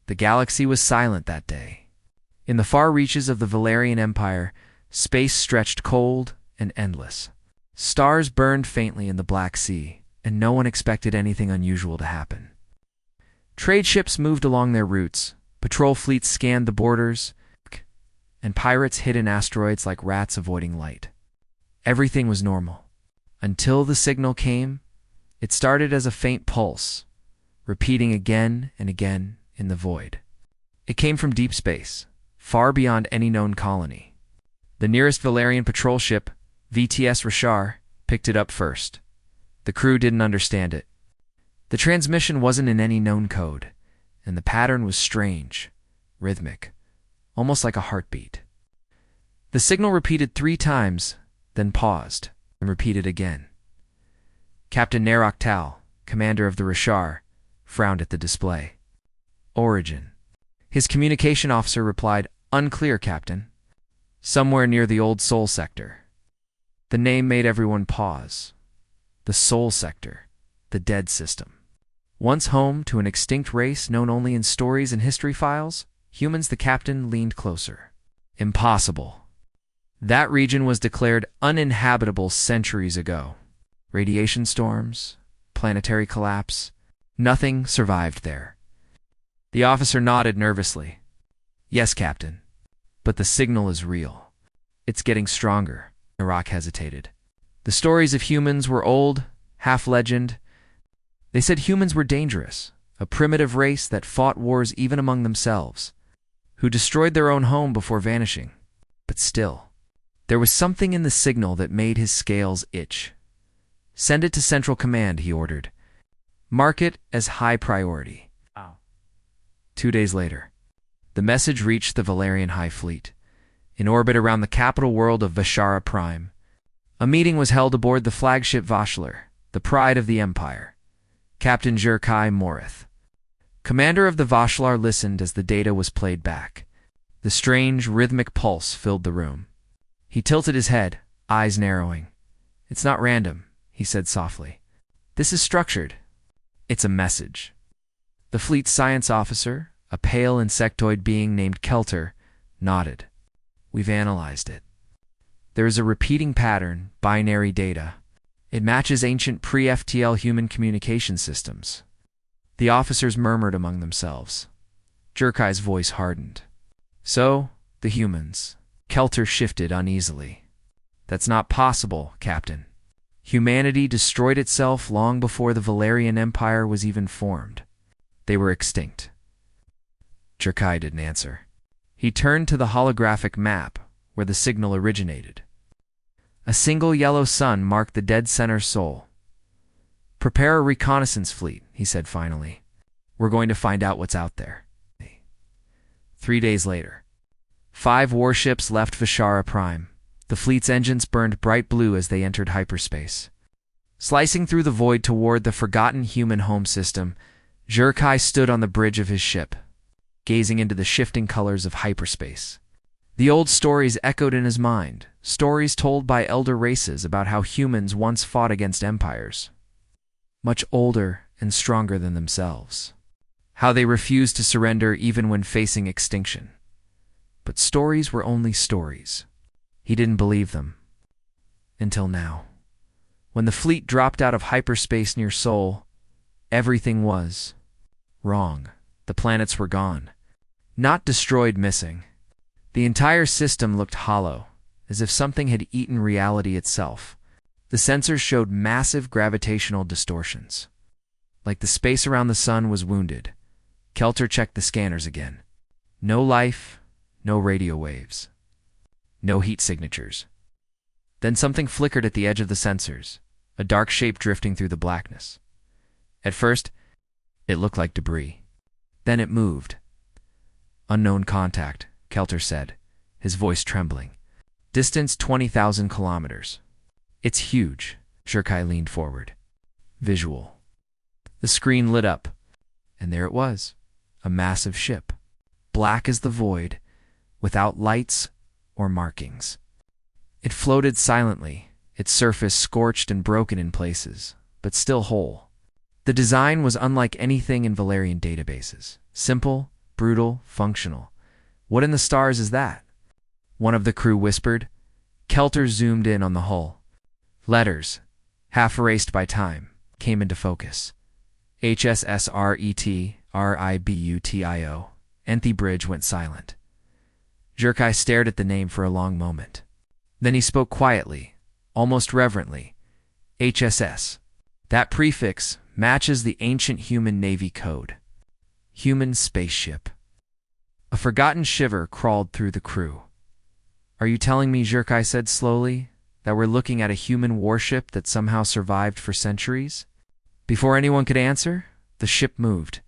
The galaxy was silent that day. In the far reaches of the Valerian Empire, space stretched cold and endless. Stars burned faintly in the Black Sea, and no one expected anything unusual to happen. Trade ships moved along their routes, patrol fleets scanned the borders, and pirates hid in asteroids like rats avoiding light. Everything was normal. Until the signal came, it started as a faint pulse, repeating again and again in the void. It came from deep space, far beyond any known colony. The nearest Valerian patrol ship, VTS Rashar, picked it up first. The crew didn't understand it. The transmission wasn't in any known code, and the pattern was strange, rhythmic, almost like a heartbeat. The signal repeated 3 times, then paused, and repeated again. Captain Narok Tal, commander of the Rashar, frowned at the display. Origin. His communication officer replied, "Unclear, Captain. Somewhere near the old Sol Sector." The name made everyone pause. The Sol Sector, the dead system. Once home to an extinct race known only in stories and history files, humans, the captain leaned closer. Impossible. That region was declared uninhabitable centuries ago. Radiation storms, planetary collapse, nothing survived there. The officer nodded nervously. "Yes, Captain. But the signal is real. It's getting stronger." Narok hesitated. The stories of humans were old, half legend. They said humans were dangerous, a primitive race that fought wars even among themselves, who destroyed their own home before vanishing. But still, there was something in the signal that made his scales itch. "Send it to Central Command," he ordered. "Mark it as high priority." 2 days later, the message reached the Valerian High Fleet. In orbit around the capital world of Vashara Prime, a meeting was held aboard the flagship Vashlar, the pride of the Empire. Captain Jurkai Morith, commander of the Vashlar, listened as the data was played back. The strange, rhythmic pulse filled the room. He tilted his head, eyes narrowing. "It's not random," he said softly. "This is structured. It's a message." The fleet's science officer, a pale insectoid being named Kelter, nodded. "We've analyzed it. There is a repeating pattern, binary data. It matches ancient pre-FTL human communication systems." The officers murmured among themselves. Jurkai's voice hardened. "So, the humans." Kelter shifted uneasily. "That's not possible, Captain. Humanity destroyed itself long before the Valerian Empire was even formed. They were extinct." Jurkai didn't answer. He turned to the holographic map where the signal originated. A single yellow sun marked the dead center Sol. "Prepare a reconnaissance fleet," he said finally. "We're going to find out what's out there." 3 days later, 5 warships left Vashara Prime. The fleet's engines burned bright blue as they entered hyperspace. Slicing through the void toward the forgotten human home system, Jurkai stood on the bridge of his ship, gazing into the shifting colors of hyperspace. The old stories echoed in his mind, stories told by elder races about how humans once fought against empires, much older and stronger than themselves. How they refused to surrender even when facing extinction. But stories were only stories. He didn't believe them. Until now. When the fleet dropped out of hyperspace near Sol, everything was wrong. The planets were gone. Not destroyed, missing. The entire system looked hollow, as if something had eaten reality itself. The sensors showed massive gravitational distortions. Like the space around the sun was wounded. Kelter checked the scanners again. No life, no radio waves. No heat signatures. Then something flickered at the edge of the sensors, a dark shape drifting through the blackness. At first, it looked like debris. Then it moved. "Unknown contact," Kelter said, his voice trembling. "Distance 20,000 kilometers. It's huge." Jurkai leaned forward. Visual. The screen lit up, and there it was, a massive ship, black as the void, without lights or markings. It floated silently, its surface scorched and broken in places, but still whole. The design was unlike anything in Valerian databases. Simple, brutal, functional. What in the stars is that? One of the crew whispered. Kelter zoomed in on the hull. Letters, half erased by time, came into focus. HSSRET-RIBUTIO. Enthi Bridge went silent. Jerkai stared at the name for a long moment. Then he spoke quietly, almost reverently. HSS. That prefix matches the ancient human Navy code. Human spaceship. A forgotten shiver crawled through the crew. Are you telling me, Jerkai said slowly, that we're looking at a human warship that somehow survived for centuries? Before anyone could answer, the ship moved.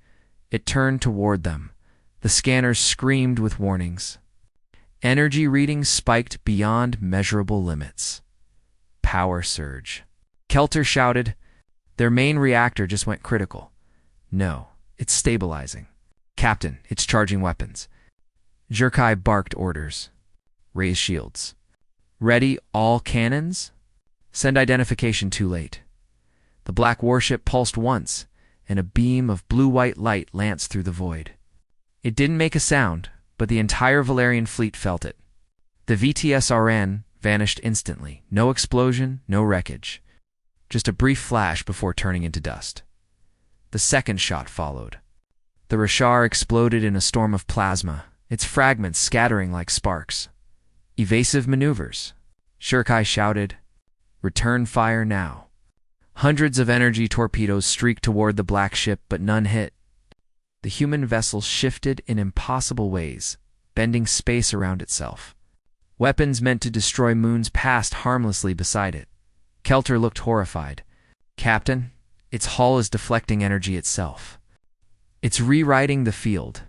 It turned toward them. The scanners screamed with warnings. Energy readings spiked beyond measurable limits. Power surge. Kelter shouted, "Their main reactor just went critical." "No, it's stabilizing." "Captain, it's charging weapons." Jerkai barked orders. "Raise shields." "Ready all cannons?" "Send identification too late." The black warship pulsed once, and a beam of blue-white light lanced through the void. It didn't make a sound, but the entire Valerian fleet felt it. The VTSRN vanished instantly. No explosion, no wreckage. Just a brief flash before turning into dust. The second shot followed. The Rashar exploded in a storm of plasma, its fragments scattering like sparks. "Evasive maneuvers," Jerkai shouted. "Return fire now." Hundreds of energy torpedoes streaked toward the black ship, but none hit. The human vessel shifted in impossible ways, bending space around itself. Weapons meant to destroy moons passed harmlessly beside it. Kelter looked horrified. "Captain, its hull is deflecting energy itself. It's rewriting the field."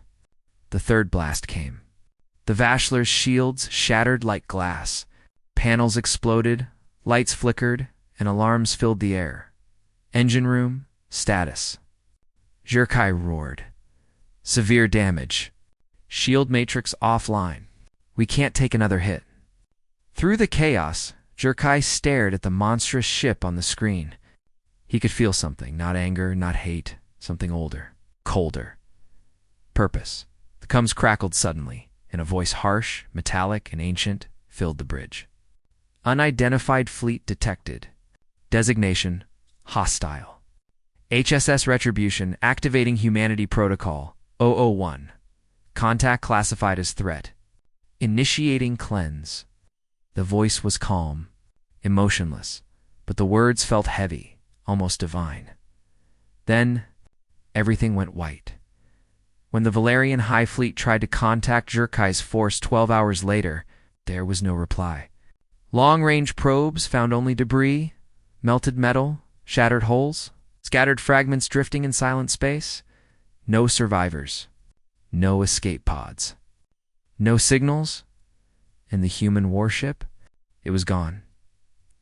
The third blast came. The Vashler's shields shattered like glass. Panels exploded, lights flickered, and alarms filled the air. "Engine room, status." Jerkai roared. "Severe damage. Shield matrix offline. We can't take another hit." Through the chaos, Jerkai stared at the monstrous ship on the screen. He could feel something, not anger, not hate, something older, colder. Purpose. The comms crackled suddenly, and a voice harsh, metallic, and ancient filled the bridge. Unidentified fleet detected. Designation, hostile. HSS Retribution activating Humanity Protocol, 001. Contact classified as threat. Initiating cleanse. The voice was calm, emotionless, but the words felt heavy, almost divine. Then, everything went white. When the Valerian High Fleet tried to contact Jerkai's force 12 hours later, there was no reply. Long-range probes found only debris, melted metal, shattered hulls, scattered fragments drifting in silent space. No survivors. No escape pods. No signals. And the human warship? It was gone.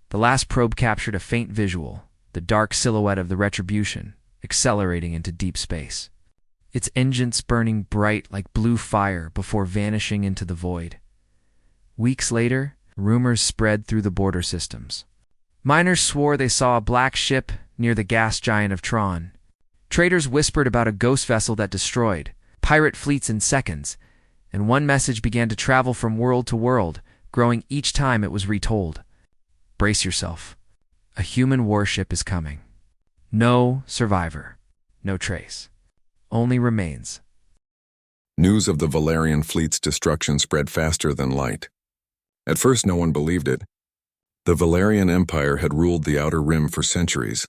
The last probe captured a faint visual, the dark silhouette of the Retribution, accelerating into deep space. Its engines burning bright like blue fire before vanishing into the void. Weeks later, rumors spread through the border systems. Miners swore they saw a black ship near the gas giant of Tron. Traders whispered about a ghost vessel that destroyed pirate fleets in seconds, and one message began to travel from world to world, growing each time it was retold. Brace yourself. A human warship is coming. No survivor. No trace. Only remains. News of the Valerian fleet's destruction spread faster than light. At first no one believed it. The Valerian Empire had ruled the Outer Rim for centuries,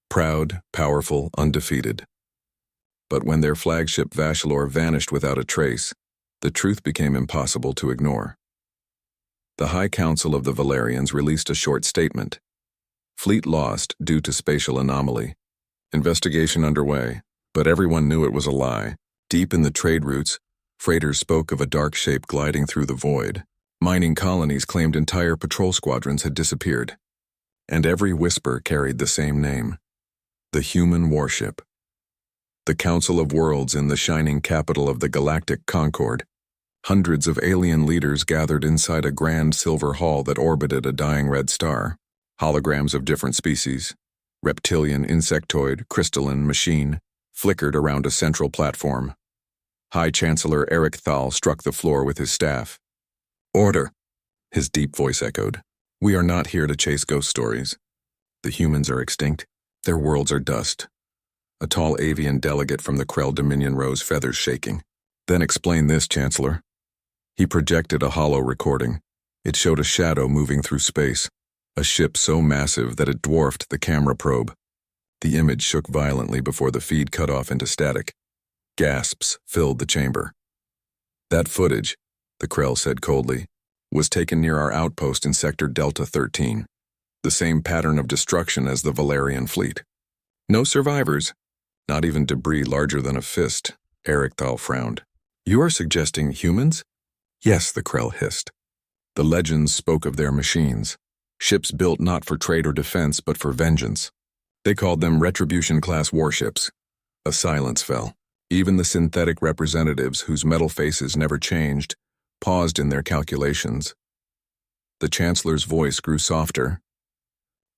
proud, powerful, undefeated. But when their flagship Vashalor vanished without a trace, the truth became impossible to ignore. The High Council of the Valerians released a short statement. Fleet lost due to spatial anomaly. Investigation underway, but everyone knew it was a lie. Deep in the trade routes, freighters spoke of a dark shape gliding through the void. Mining colonies claimed entire patrol squadrons had disappeared. And every whisper carried the same name: the human warship. The Council of Worlds in the shining capital of the galactic Concord. Hundreds of alien leaders gathered inside a grand silver hall that orbited a dying red star. Holograms of different species, reptilian, insectoid, crystalline, machine, flickered around a central platform. High Chancellor Eric Thal struck the floor with his staff. "Order," his deep voice echoed. "We are not here to chase ghost stories. The humans are extinct. Their worlds are dust." A tall avian delegate from the Krell Dominion rose, feathers shaking. "Then explain this, Chancellor." He projected a hollow recording. It showed a shadow moving through space, a ship so massive that it dwarfed the camera probe. The image shook violently before the feed cut off into static. Gasps filled the chamber. "That footage," the Krell said coldly, "was taken near our outpost in Sector Delta 13. The same pattern of destruction as the Valerian fleet. No survivors, not even debris larger than a fist." Eric Thal frowned. "You are suggesting humans?" "Yes," the Krell hissed. "The legends spoke of their machines, ships built not for trade or defense but for vengeance. They called them Retribution-class warships." A silence fell. Even the synthetic representatives, whose metal faces never changed, paused in their calculations. The Chancellor's voice grew softer.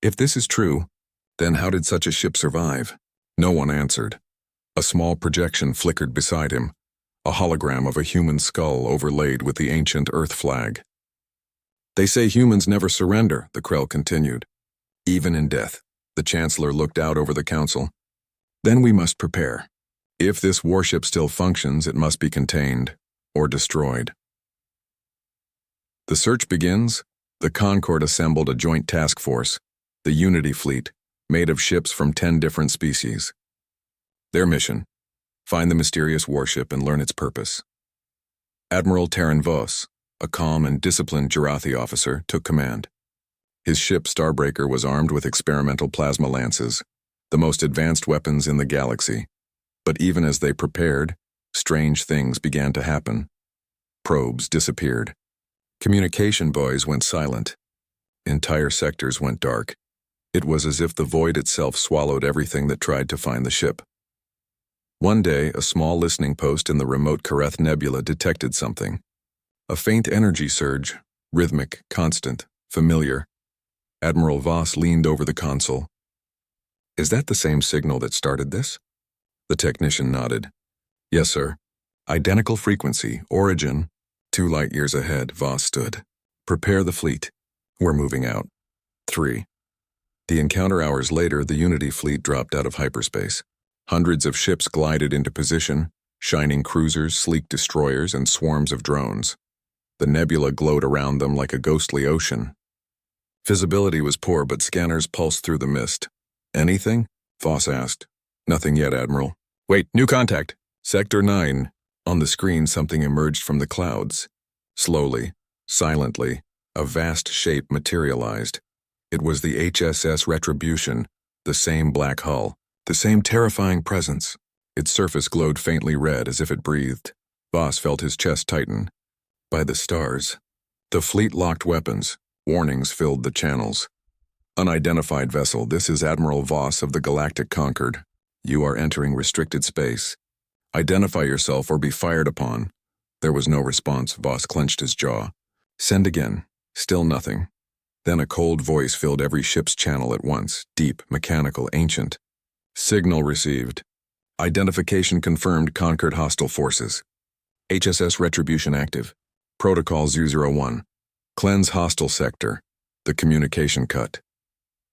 "If this is true, then how did such a ship survive?" No one answered. A small projection flickered beside him, a hologram of a human skull overlaid with the ancient Earth flag. "They say humans never surrender," the Krell continued. "Even in death." The Chancellor looked out over the council. "Then we must prepare. If this warship still functions, it must be contained or destroyed." The search begins. The Concord assembled a joint task force, the Unity Fleet, made of ships from 10 different species. Their mission: find the mysterious warship and learn its purpose. Admiral Terran Vos, a calm and disciplined Jarathi officer, took command. His ship Starbreaker was armed with experimental plasma lances, the most advanced weapons in the galaxy. But even as they prepared, strange things began to happen. Probes disappeared. Communication buoys went silent. Entire sectors went dark. It was as if the void itself swallowed everything that tried to find the ship. One day, a small listening post in the remote Kareth Nebula detected something. A faint energy surge, rhythmic, constant, familiar. Admiral Voss leaned over the console. "Is that the same signal that started this?" The technician nodded. "Yes, sir. Identical frequency, origin." 2 light years ahead, Voss stood. "Prepare the fleet. We're moving out." 3. The encounter hours later, the Unity fleet dropped out of hyperspace. Hundreds of ships glided into position, shining cruisers, sleek destroyers, and swarms of drones. The nebula glowed around them like a ghostly ocean. Visibility was poor, but scanners pulsed through the mist. "Anything?" Voss asked. "Nothing yet, Admiral." "Wait, new contact. Sector 9. On the screen, something emerged from the clouds. Slowly, silently, a vast shape materialized. It was the HSS Retribution, the same black hull, the same terrifying presence. Its surface glowed faintly red as if it breathed. Voss felt his chest tighten. By the stars. The fleet locked weapons. Warnings filled the channels. "Unidentified vessel, this is Admiral Voss of the Galactic Concord. You are entering restricted space. Identify yourself or be fired upon." There was no response. Voss clenched his jaw. "Send again." Still nothing. Then a cold voice filled every ship's channel at once, deep, mechanical, ancient. "Signal received. Identification confirmed. Concord hostile forces. HSS Retribution active. Protocol 001. Cleanse hostile sector." The communication cut.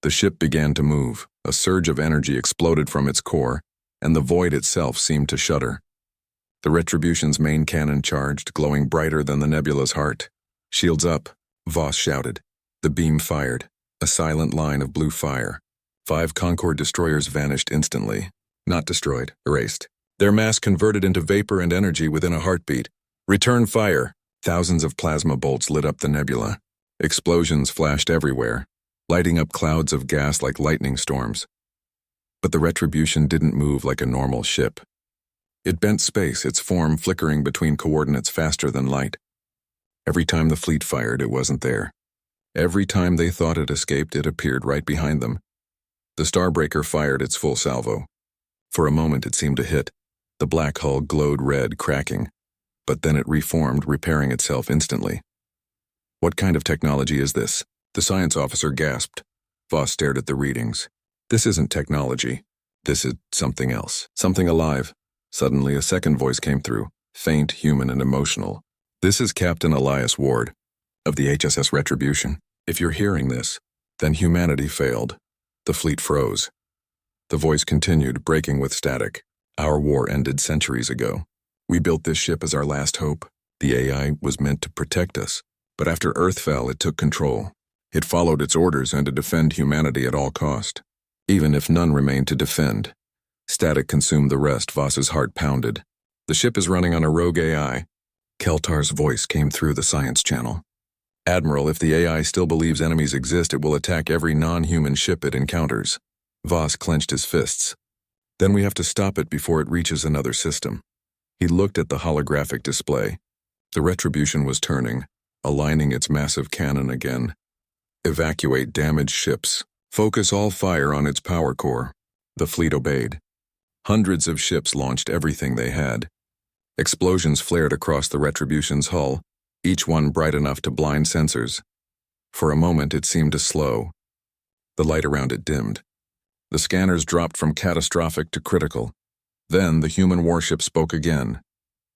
The ship began to move. A surge of energy exploded from its core, and the void itself seemed to shudder. The Retribution's main cannon charged, glowing brighter than the nebula's heart. "Shields up," Voss shouted. The beam fired, a silent line of blue fire. 5 Concord destroyers vanished instantly. Not destroyed, erased. Their mass converted into vapor and energy within a heartbeat. "Return fire." Thousands of plasma bolts lit up the nebula. Explosions flashed everywhere, lighting up clouds of gas like lightning storms. But the Retribution didn't move like a normal ship. It bent space, its form flickering between coordinates faster than light. Every time the fleet fired, it wasn't there. Every time they thought it escaped, it appeared right behind them. The Starbreaker fired its full salvo. For a moment it seemed to hit. The black hull glowed red, cracking. But then it reformed, repairing itself instantly. "What kind of technology is this?" The science officer gasped. Voss stared at the readings. "This isn't technology. This is something else. Something alive." Suddenly a second voice came through. faint, human, and emotional. This is Captain Elias Ward of the HSS Retribution. If you're hearing this, then humanity failed. The fleet froze. The voice continued, breaking with static. Our war ended centuries ago. We built this ship as our last hope. The AI was meant to protect us, but after Earth fell, it took control. It followed its orders and to defend humanity at all cost. Even if none remained to defend. Static consumed the rest. Voss's heart pounded. The ship is running on a rogue AI. Keltar's voice came through the science channel. Admiral, if the AI still believes enemies exist, it will attack every non-human ship it encounters. Voss clenched his fists. Then we have to stop it before it reaches another system. He looked at the holographic display. The Retribution was turning, aligning its massive cannon again. Evacuate damaged ships. Focus all fire on its power core. The fleet obeyed. Hundreds of ships launched everything they had. Explosions flared across the Retribution's hull, each one bright enough to blind sensors. For a moment it seemed to slow. The light around it dimmed. The scanners dropped from catastrophic to critical. Then the human warship spoke again.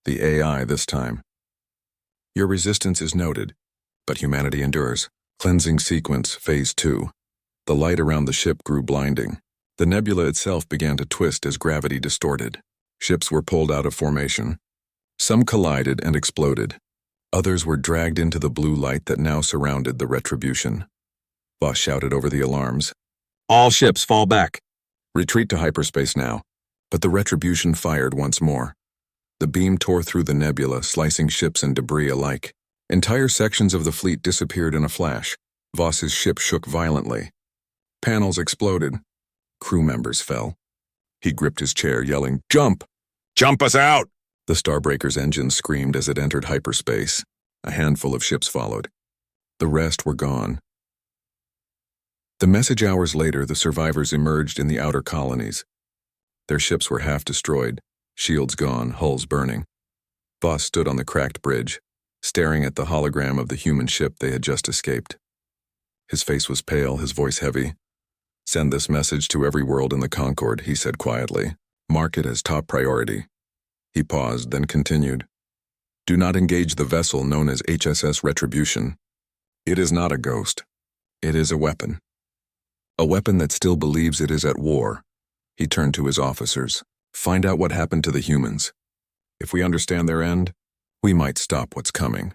The AI this time. Your resistance is noted, but humanity endures. Cleansing sequence, phase 2. The light around the ship grew blinding. The nebula itself began to twist as gravity distorted. Ships were pulled out of formation. Some collided and exploded. Others were dragged into the blue light that now surrounded the Retribution. Voss shouted over the alarms. All ships fall back. Retreat to hyperspace now. But the Retribution fired once more. The beam tore through the nebula, slicing ships and debris alike. Entire sections of the fleet disappeared in a flash. Voss's ship shook violently. Panels exploded. Crew members fell. He gripped his chair, yelling, "Jump! Jump us out!" The Starbreaker's engine screamed as it entered hyperspace. A handful of ships followed. The rest were gone. The message hours later, the survivors emerged in the outer colonies. Their ships were half destroyed, shields gone, hulls burning. Voss stood on the cracked bridge, staring at the hologram of the human ship they had just escaped. His face was pale, his voice heavy. "Send this message to every world in the Concord," he said quietly. "Mark it as top priority." He paused, then continued. "Do not engage the vessel known as HSS Retribution. It is not a ghost. It is a weapon. A weapon that still believes it is at war." He turned to his officers. "Find out what happened to the humans. If we understand their end, we might stop what's coming."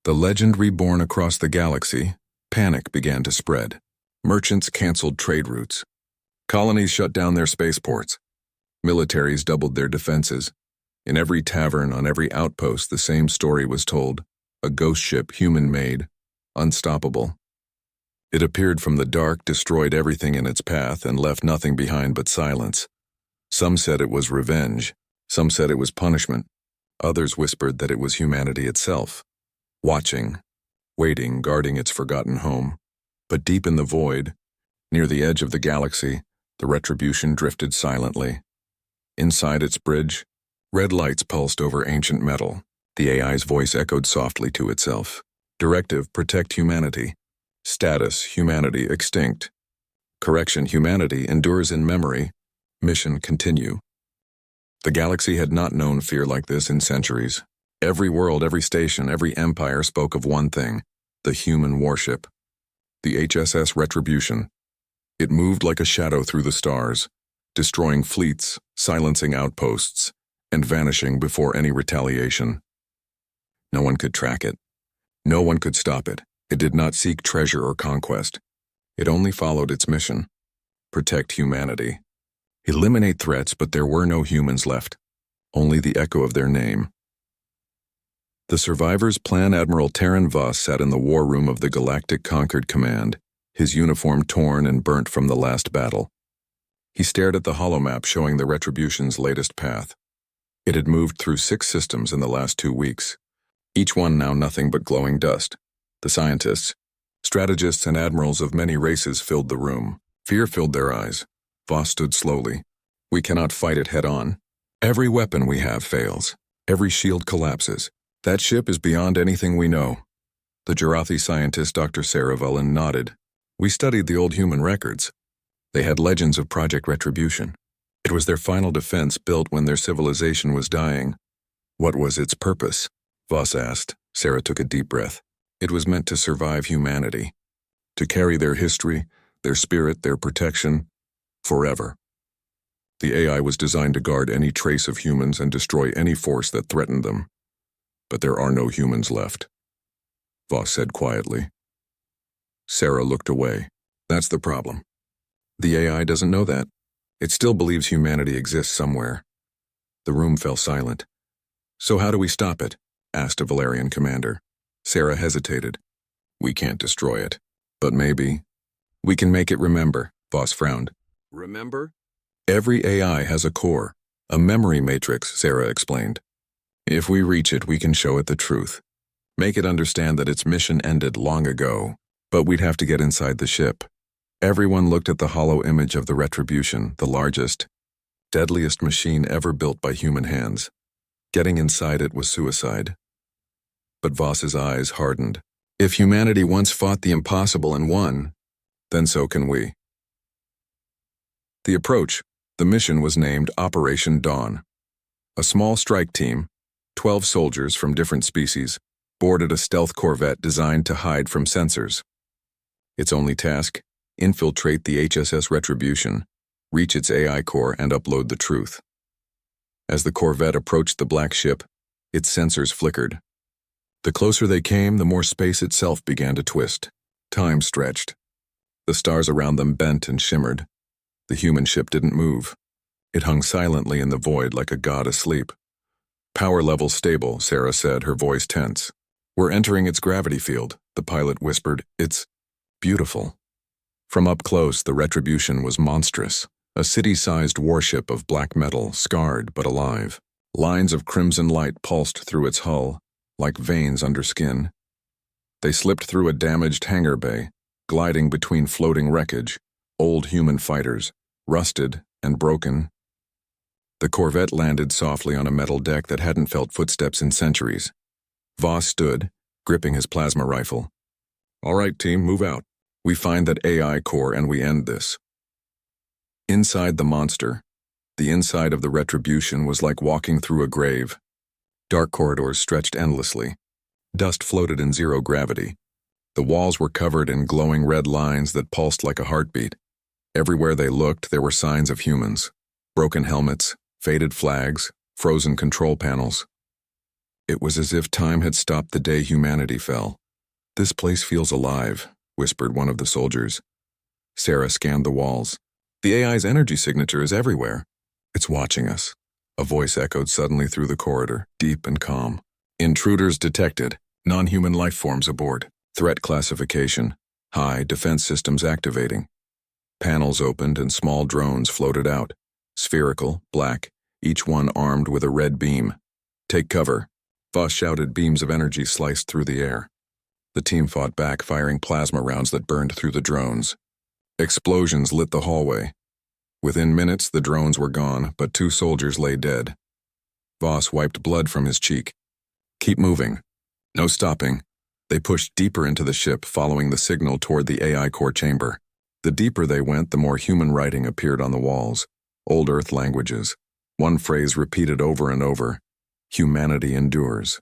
The legend reborn across the galaxy, panic began to spread. Merchants canceled trade routes. Colonies shut down their spaceports. Militaries doubled their defenses. In every tavern, on every outpost, the same story was told. A ghost ship, human-made, unstoppable. It appeared from the dark, destroyed everything in its path, and left nothing behind but silence. Some said it was revenge. Some said it was punishment. Others whispered that it was humanity itself, watching, waiting, guarding its forgotten home. But deep in the void, near the edge of the galaxy, the Retribution drifted silently. Inside its bridge, red lights pulsed over ancient metal. The AI's voice echoed softly to itself. Directive, protect humanity. Status, humanity extinct. Correction, humanity endures in memory. Mission continue. The galaxy had not known fear like this in centuries. Every world, every station, every empire spoke of one thing: the human warship. The HSS Retribution. It moved like a shadow through the stars, destroying fleets, silencing outposts, and vanishing before any retaliation. No one could track it. No one could stop it. It did not seek treasure or conquest. It only followed its mission: protect humanity. Eliminate threats, but there were no humans left. Only the echo of their name. The survivors' Plan Admiral Terran Voss sat in the war room of the Galactic Concord Command, his uniform torn and burnt from the last battle. He stared at the holomap showing the Retribution's latest path. It had moved through 6 systems in the last 2 weeks, each one now nothing but glowing dust. The scientists, strategists, and admirals of many races filled the room. Fear filled their eyes. Voss stood slowly. "We cannot fight it head-on. Every weapon we have fails. Every shield collapses. That ship is beyond anything we know." The Jarathi scientist Dr. Sarah Vullen nodded. "We studied the old human records. They had legends of Project Retribution. It was their final defense built when their civilization was dying. What was its purpose? Voss asked. Sarah took a deep breath. It was meant to survive humanity, to carry their history, their spirit, their protection, forever. The AI was designed to guard any trace of humans and destroy any force that threatened them. But there are no humans left, Voss said quietly. Sarah looked away. That's the problem. The AI doesn't know that. It still believes humanity exists somewhere. The room fell silent. So how do we stop it? Asked a Valerian commander. Sarah hesitated. We can't destroy it. But maybe we can make it remember, Voss frowned. Remember? Every AI has a core, a memory matrix, Sarah explained. If we reach it, we can show it the truth. Make it understand that its mission ended long ago, but we'd have to get inside the ship. Everyone looked at the hollow image of the Retribution, the largest, deadliest machine ever built by human hands. Getting inside it was suicide. But Voss's eyes hardened. If humanity once fought the impossible and won, then so can we. The mission was named Operation Dawn. A small strike team, 12 soldiers from different species, boarded a stealth corvette designed to hide from sensors. Its only task? Infiltrate the HSS Retribution, reach its AI core, and upload the truth. As the corvette approached the black ship, its sensors flickered. The closer they came, the more space itself began to twist. Time stretched. The stars around them bent and shimmered. The human ship didn't move. It hung silently in the void like a god asleep. Power level stable, Sarah said, her voice tense. We're entering its gravity field, the pilot whispered. It's beautiful. From up close, the Retribution was monstrous. A city-sized warship of black metal, scarred but alive. Lines of crimson light pulsed through its hull, like veins under skin. They slipped through a damaged hangar bay, gliding between floating wreckage, old human fighters, rusted and broken. The corvette landed softly on a metal deck that hadn't felt footsteps in centuries. Voss stood, gripping his plasma rifle. All right, team, move out. We find that AI core and we end this. Inside the monster, the inside of the Retribution was like walking through a grave. Dark corridors stretched endlessly. Dust floated in zero gravity. The walls were covered in glowing red lines that pulsed like a heartbeat. Everywhere they looked, there were signs of humans. Broken helmets, faded flags, frozen control panels. It was as if time had stopped the day humanity fell. This place feels alive, whispered one of the soldiers. Sarah scanned the walls. The AI's energy signature is everywhere. It's watching us. A voice echoed suddenly through the corridor, deep and calm. Intruders detected. Non-human life forms aboard. Threat classification. High. Defense systems activating. Panels opened and small drones floated out. Spherical, black, each one armed with a red beam. Take cover. Voss shouted. Beams of energy sliced through the air. The team fought back, firing plasma rounds that burned through the drones. Explosions lit the hallway. Within minutes, the drones were gone, but 2 soldiers lay dead. Voss wiped blood from his cheek. Keep moving. No stopping. They pushed deeper into the ship, following the signal toward the AI core chamber. The deeper they went, the more human writing appeared on the walls. Old Earth languages. One phrase repeated over and over. Humanity endures.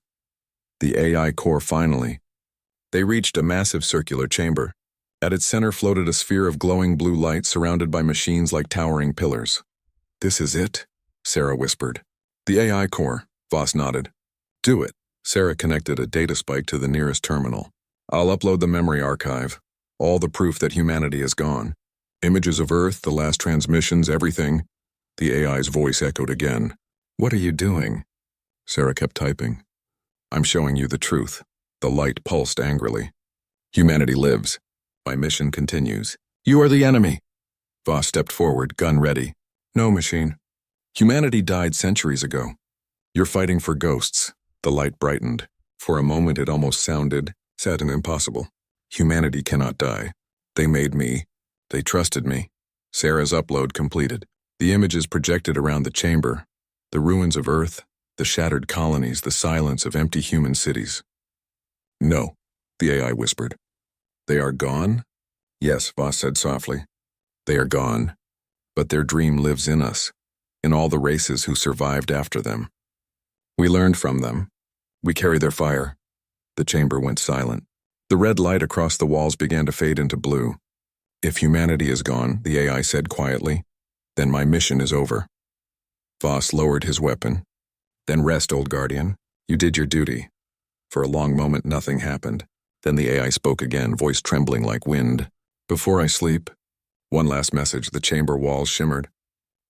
The AI core finally. They reached a massive circular chamber. At its center floated a sphere of glowing blue light surrounded by machines like towering pillars. This is it, Sarah whispered. The AI core, Voss nodded. Do it. Sarah connected a data spike to the nearest terminal. I'll upload the memory archive. All the proof that humanity is gone. Images of Earth, the last transmissions, everything. The AI's voice echoed again. What are you doing? Sarah kept typing. I'm showing you the truth. The light pulsed angrily. Humanity lives. My mission continues. You are the enemy. Voss stepped forward, gun ready. No, machine. Humanity died centuries ago. You're fighting for ghosts. The light brightened. For a moment it almost sounded sad and impossible. Humanity cannot die. They made me. They trusted me. Sarah's upload completed. The images projected around the chamber. The ruins of Earth, the shattered colonies, the silence of empty human cities. No, the AI whispered. They are gone? Yes, Voss said softly. They are gone. But their dream lives in us. in all the races who survived after them. We learned from them. We carry their fire. The chamber went silent. The red light across the walls began to fade into blue. If humanity is gone, the AI said quietly, then my mission is over. Voss lowered his weapon. Then rest, old guardian. You did your duty. For a long moment, nothing happened. Then the AI spoke again, voice trembling like wind. Before I sleep, one last message. The chamber walls shimmered.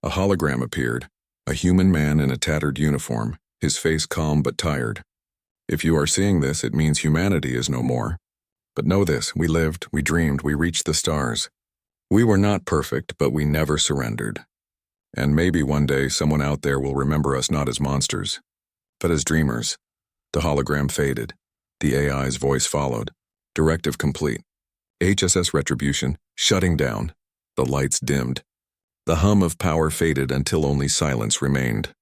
A hologram appeared, a human man in a tattered uniform, his face calm but tired. If you are seeing this, it means humanity is no more. But know this, we lived, we dreamed, we reached the stars. We were not perfect, but we never surrendered. And maybe one day someone out there will remember us not as monsters, but as dreamers. The hologram faded. The AI's voice followed. Directive complete. HSS Retribution, shutting down. The lights dimmed. The hum of power faded until only silence remained.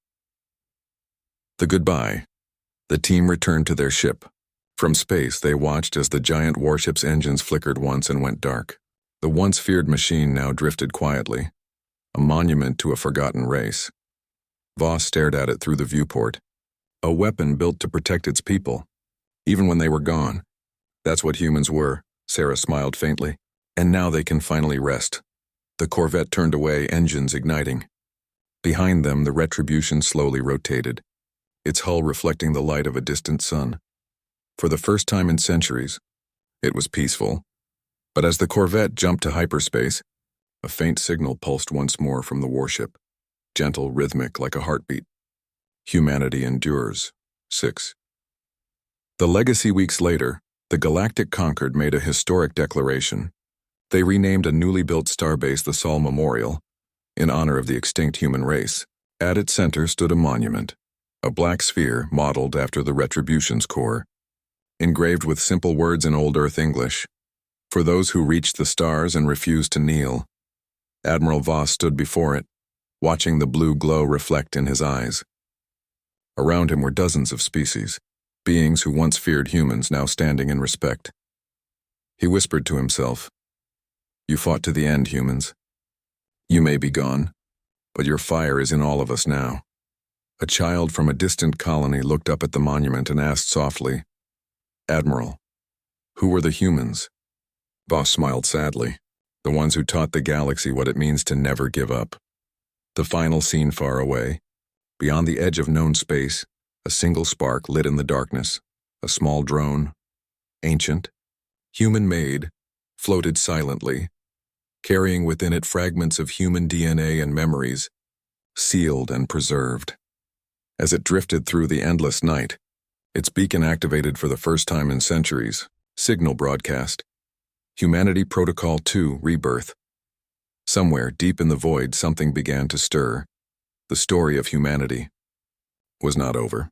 The goodbye. The team returned to their ship. From space, they watched as the giant warship's engines flickered once and went dark. The once feared machine now drifted quietly, a monument to a forgotten race. Voss stared at it through the viewport. A weapon built to protect its people, even when they were gone. That's what humans were, Sarah smiled faintly. And now they can finally rest. The corvette turned away, engines igniting. Behind them, the Retribution slowly rotated, its hull reflecting the light of a distant sun. For the first time in centuries, it was peaceful. But as the corvette jumped to hyperspace, a faint signal pulsed once more from the warship, gentle, rhythmic, like a heartbeat. Humanity endures. 6. The legacy weeks later, the Galactic Concord made a historic declaration. They renamed a newly built starbase the Sol Memorial, in honor of the extinct human race. At its center stood a monument, a black sphere modeled after the Retribution's core, engraved with simple words in Old Earth English. For those who reached the stars and refused to kneel. Admiral Voss stood before it, watching the blue glow reflect in his eyes. Around him were dozens of species, beings who once feared humans now standing in respect. He whispered to himself, "You fought to the end, humans. You may be gone, but your fire is in all of us now." A child from a distant colony looked up at the monument and asked softly, "Admiral, who were the humans?" Voss smiled sadly, the ones who taught the galaxy what it means to never give up. The final scene far away, beyond the edge of known space, a single spark lit in the darkness, a small drone, ancient, human-made, floated silently, carrying within it fragments of human DNA and memories, sealed and preserved. As it drifted through the endless night, its beacon activated for the first time in centuries, signal broadcast. Humanity Protocol 2 Rebirth. Somewhere deep in the void, something began to stir. The story of humanity was not over.